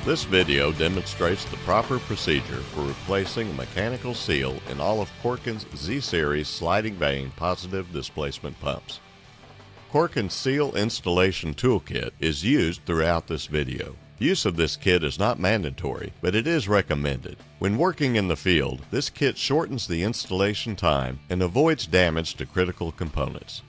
This video demonstrates the proper procedure for replacing a mechanical seal in all of Corken Z-Series sliding vane positive displacement pumps. Corken Seal Installation Toolkit is used throughout this video. Use of this kit is not mandatory, but it is recommended. When working in the field, this kit shortens the installation time and avoids damage to critical components.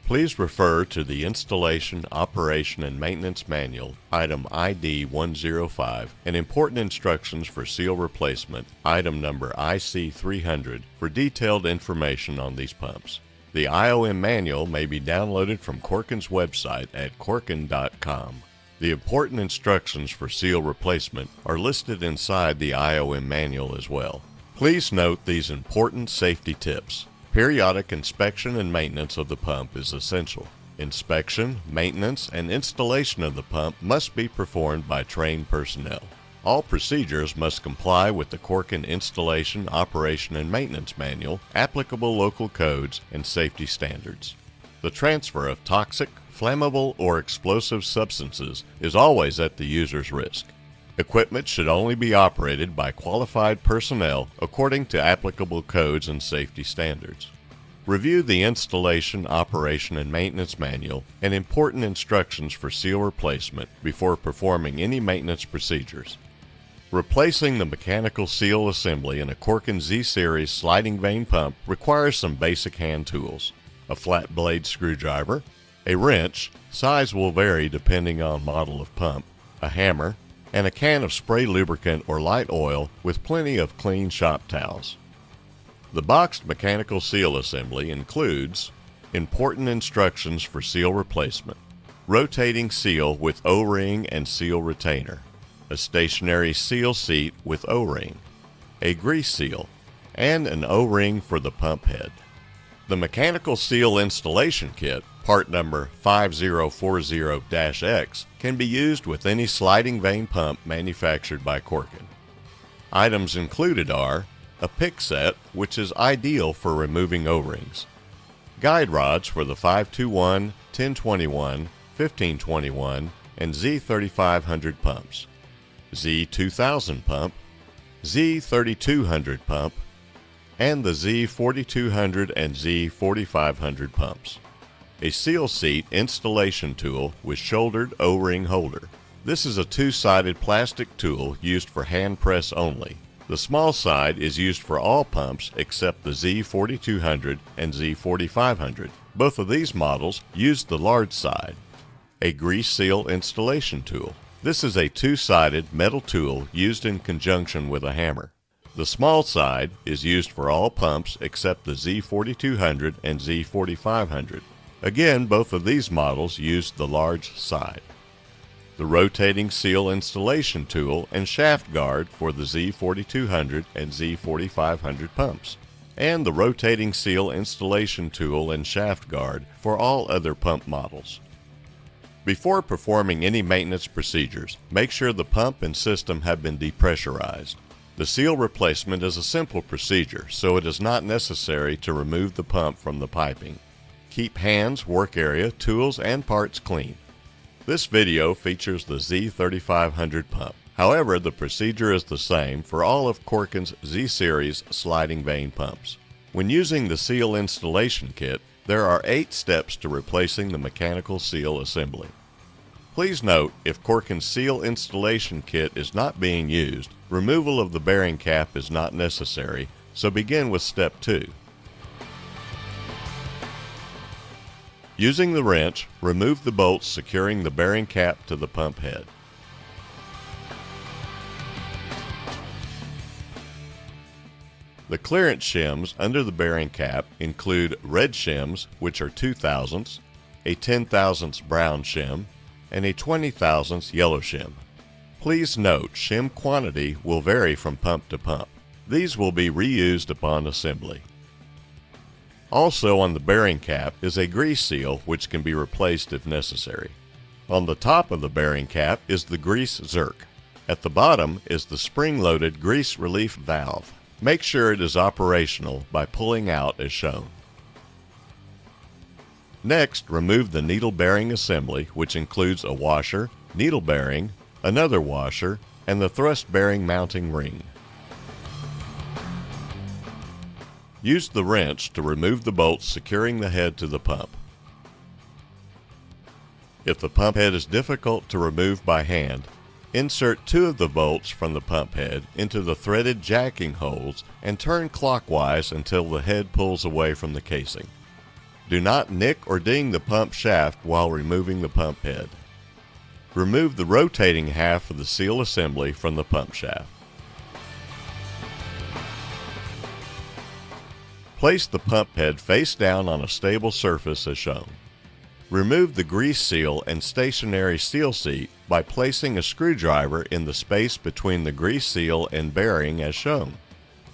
Please refer to the Installation, Operation, and Maintenance Manual, item ID 105, and important instructions for seal replacement, item number IC 300, for detailed information on these pumps. The IOM manual may be downloaded from Corken's website at Corken.com. The important instructions for seal replacement are listed inside the IOM manual as well. Please note these important safety tips. Periodic inspection and maintenance of the pump is essential. Inspection, maintenance, and installation of the pump must be performed by trained personnel. All procedures must comply with the Corken Installation, Operation, and Maintenance Manual, applicable local codes, and safety standards. The transfer of toxic, flammable, or explosive substances is always at the user's risk. Equipment should only be operated by qualified personnel according to applicable codes and safety standards. Review the Installation, Operation, and Maintenance Manual and important instructions for seal replacement before performing any maintenance procedures. Replacing the mechanical seal assembly in a Corken Z-Series sliding vane pump requires some basic hand tools: a flat blade screwdriver, a wrench, size will vary depending on model of pump, a hammer, and a can of spray lubricant or light oil with plenty of clean shop towels. The boxed mechanical seal assembly includes important instructions for seal replacement, rotating seal with O-ring and seal retainer, a stationary seal seat with O-ring, a grease seal, and an O-ring for the pump head. The mechanical seal installation kit, part number 5040-X, can be used with any sliding vane pump manufactured by Corken. Items included are a pick set, which is ideal for removing O-rings, guide rods for the 521, 1021, 1521, and Z3500 pumps, Z2000 pump, Z3200 pump, and the Z4200 and Z4500 pumps. A seal seat installation tool with shouldered O-ring holder. This is a two-sided plastic tool used for hand press only. The small side is used for all pumps except the Z4200 and Z4500. Both of these models use the large side. A grease seal installation tool. This is a two-sided metal tool used in conjunction with a hammer. The small side is used for all pumps except the Z4200 and Z4500. Again, both of these models use the large side. The rotating seal installation tool and shaft guard for the Z4200 and Z4500 pumps, and the rotating seal installation tool and shaft guard for all other pump models. Before performing any maintenance procedures, make sure the pump and system have been depressurized. The seal replacement is a simple procedure, so it is not necessary to remove the pump from the piping. Keep hands, work area, tools, and parts clean. This video features the Z3500 pump. However, the procedure is the same for all of Corken's Z-Series sliding vane pumps. When using the seal installation kit, there are 8 steps to replacing the mechanical seal assembly. Please note, if Corken's seal installation kit is not being used, removal of the bearing cap is not necessary, so begin with step 2. Using the wrench, remove the bolts securing the bearing cap to the pump head. The clearance shims under the bearing cap include red shims, which are 2/1000ths, a 10/1000ths brown shim, and a 20/1000ths yellow shim. Please note, shim quantity will vary from pump to pump. These will be reused upon assembly. Also on the bearing cap is a grease seal which can be replaced if necessary. On the top of the bearing cap is the grease zerk. At the bottom is the spring-loaded grease relief valve. Make sure it is operational by pulling out as shown. Next, remove the needle bearing assembly, which includes a washer, needle bearing, another washer, and the thrust bearing mounting ring. Use the wrench to remove the bolts securing the head to the pump. If the pump head is difficult to remove by hand, insert 2 of the bolts from the pump head into the threaded jacking holes and turn clockwise until the head pulls away from the casing. Do not nick or ding the pump shaft while removing the pump head. Remove the rotating half of the seal assembly from the pump shaft. Place the pump head face down on a stable surface as shown. Remove the grease seal and stationary seal seat by placing a screwdriver in the space between the grease seal and bearing as shown.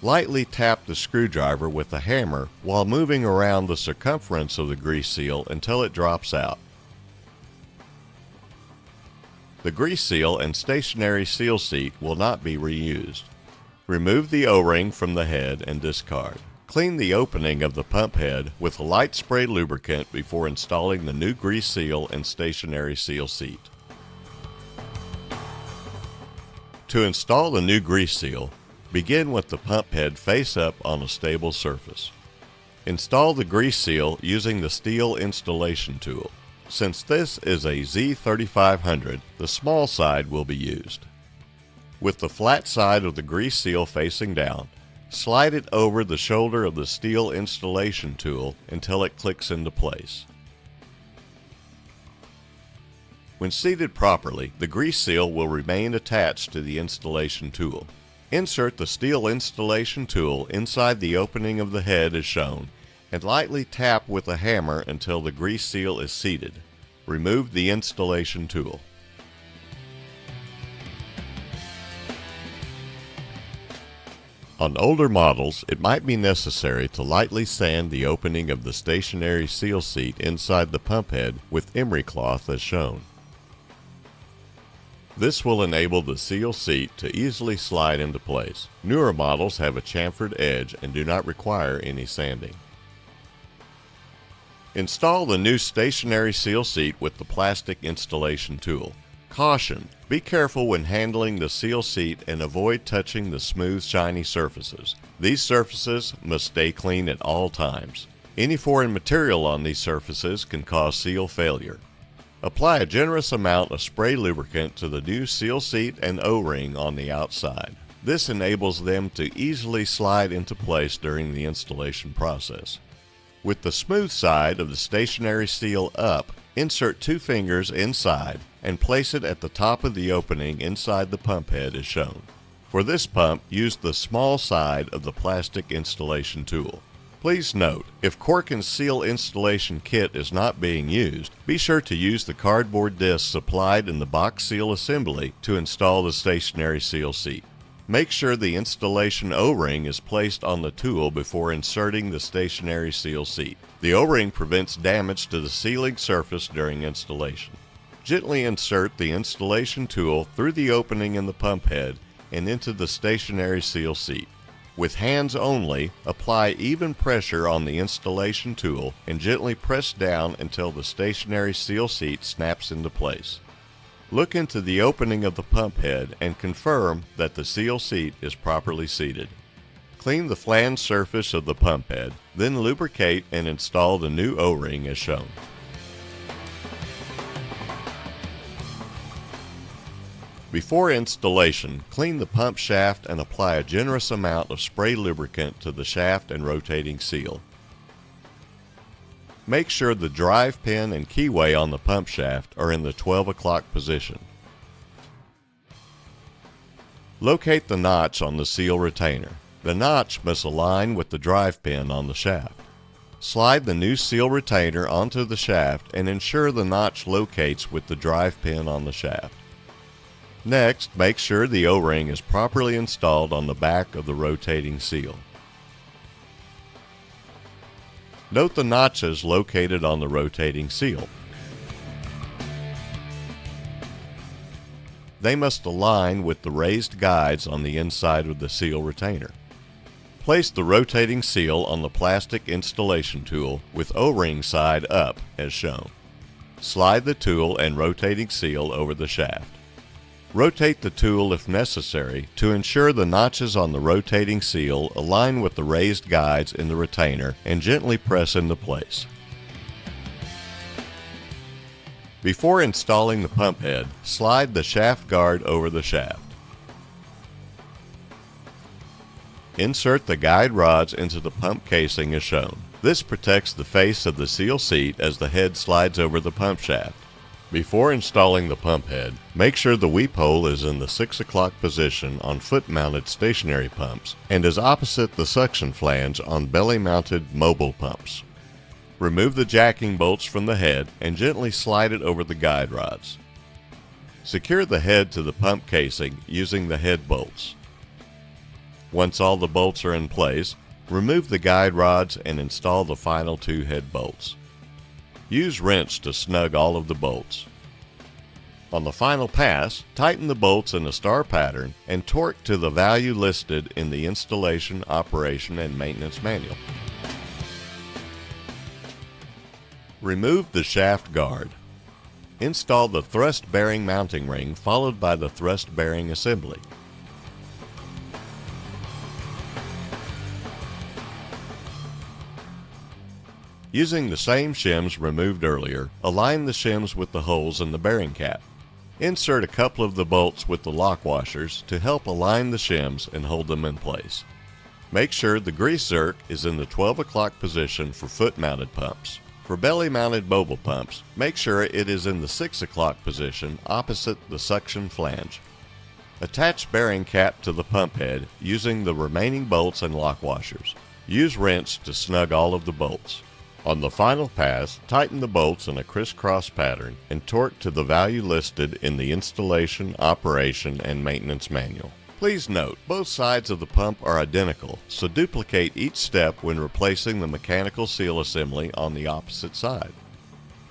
Lightly tap the screwdriver with a hammer while moving around the circumference of the grease seal until it drops out. The grease seal and stationary seal seat will not be reused. Remove the O-ring from the head and discard. Clean the opening of the pump head with a light spray lubricant before installing the new grease seal and stationary seal seat. To install the new grease seal, begin with the pump head face up on a stable surface. Install the grease seal using the steel installation tool. Since this is a Z3500, the small side will be used. With the flat side of the grease seal facing down, slide it over the shoulder of the steel installation tool until it clicks into place. When seated properly, the grease seal will remain attached to the installation tool. Insert the steel installation tool inside the opening of the head as shown, and lightly tap with a hammer until the grease seal is seated. Remove the installation tool. On older models, it might be necessary to lightly sand the opening of the stationary seal seat inside the pump head with emery cloth as shown. This will enable the seal seat to easily slide into place. Newer models have a chamfered edge and do not require any sanding. Install the new stationary seal seat with the plastic installation tool. Caution: be careful when handling the seal seat and avoid touching the smooth, shiny surfaces. These surfaces must stay clean at all times. Any foreign material on these surfaces can cause seal failure. Apply a generous amount of spray lubricant to the new seal seat and O-ring on the outside. This enables them to easily slide into place during the installation process. With the smooth side of the stationary seal up, insert 2 fingers inside and place it at the top of the opening inside the pump head as shown. For this pump, use the small side of the plastic installation tool. Please note, if Corken's seal installation kit is not being used, be sure to use the cardboard disc supplied in the box seal assembly to install the stationary seal seat. Make sure the installation O-ring is placed on the tool before inserting the stationary seal seat. The O-ring prevents damage to the sealing surface during installation. Gently insert the installation tool through the opening in the pump head and into the stationary seal seat. With hands only, apply even pressure on the installation tool and gently press down until the stationary seal seat snaps into place. Look into the opening of the pump head and confirm that the seal seat is properly seated. Clean the flange surface of the pump head, then lubricate and install the new O-ring as shown. Before installation, clean the pump shaft and apply a generous amount of spray lubricant to the shaft and rotating seal. Make sure the drive pin and keyway on the pump shaft are in the 12 o'clock position. Locate the notch on the seal retainer. The notch must align with the drive pin on the shaft. Slide the new seal retainer onto the shaft and ensure the notch locates with the drive pin on the shaft. Next, make sure the O-ring is properly installed on the back of the rotating seal. Note the notches located on the rotating seal. They must align with the raised guides on the inside of the seal retainer. Place the rotating seal on the plastic installation tool with O-ring side up as shown. Slide the tool and rotating seal over the shaft. Rotate the tool if necessary to ensure the notches on the rotating seal align with the raised guides in the retainer and gently press into place. Before installing the pump head, slide the shaft guard over the shaft. Insert the guide rods into the pump casing as shown. This protects the face of the seal seat as the head slides over the pump shaft. Before installing the pump head, make sure the weep hole is in the 6 o'clock position on foot-mounted stationary pumps and is opposite the suction flange on belly-mounted mobile pumps. Remove the jacking bolts from the head and gently slide it over the guide rods. Secure the head to the pump casing using the head bolts. Once all the bolts are in place, remove the guide rods and install the final 2 head bolts. Use wrench to snug all of the bolts. On the final pass, tighten the bolts in a star pattern and torque to the value listed in the installation, operation, and maintenance manual. Remove the shaft guard. Install the thrust bearing mounting ring followed by the thrust bearing assembly. Using the same shims removed earlier, align the shims with the holes in the bearing cap. Insert a couple of the bolts with the lock washers to help align the shims and hold them in place. Make sure the grease zerk is in the 12 o'clock position for foot-mounted pumps. For belly-mounted mobile pumps, make sure it is in the 6 o'clock position opposite the suction flange. Attach bearing cap to the pump head using the remaining bolts and lock washers. Use wrench to snug all of the bolts. On the final pass, tighten the bolts in a crisscross pattern and torque to the value listed in the installation, operation, and maintenance manual. Please note, both sides of the pump are identical, so duplicate each step when replacing the mechanical seal assembly on the opposite side.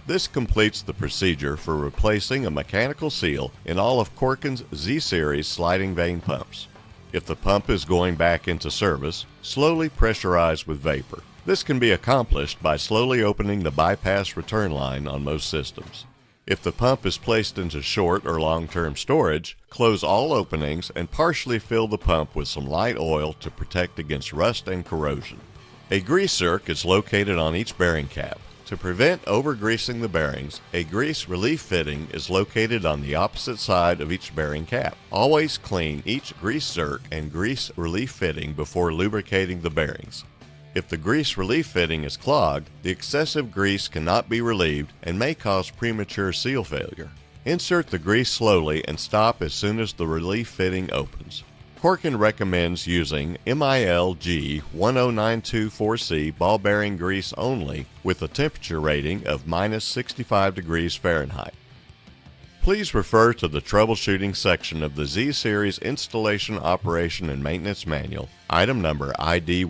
This completes the procedure for replacing a mechanical seal in all of Corken's Z-Series sliding vane pumps. If the pump is going back into service, slowly pressurize with vapor. This can be accomplished by slowly opening the bypass return line on most systems. If the pump is placed into short or long-term storage, close all openings and partially fill the pump with some light oil to protect against rust and corrosion. A grease zerk is located on each bearing cap. To prevent over-greasing the bearings, a grease relief fitting is located on the opposite side of each bearing cap. Always clean each grease zerk and grease relief fitting before lubricating the bearings. If the grease relief fitting is clogged, the excessive grease cannot be relieved and may cause premature seal failure. Insert the grease slowly and stop as soon as the relief fitting opens. Corken recommends using MIL G10924C ball bearing grease only with a temperature rating of -65 degrees Fahrenheit. Please refer to the troubleshooting section of the Z-Series installation, operation, and maintenance manual, item number ID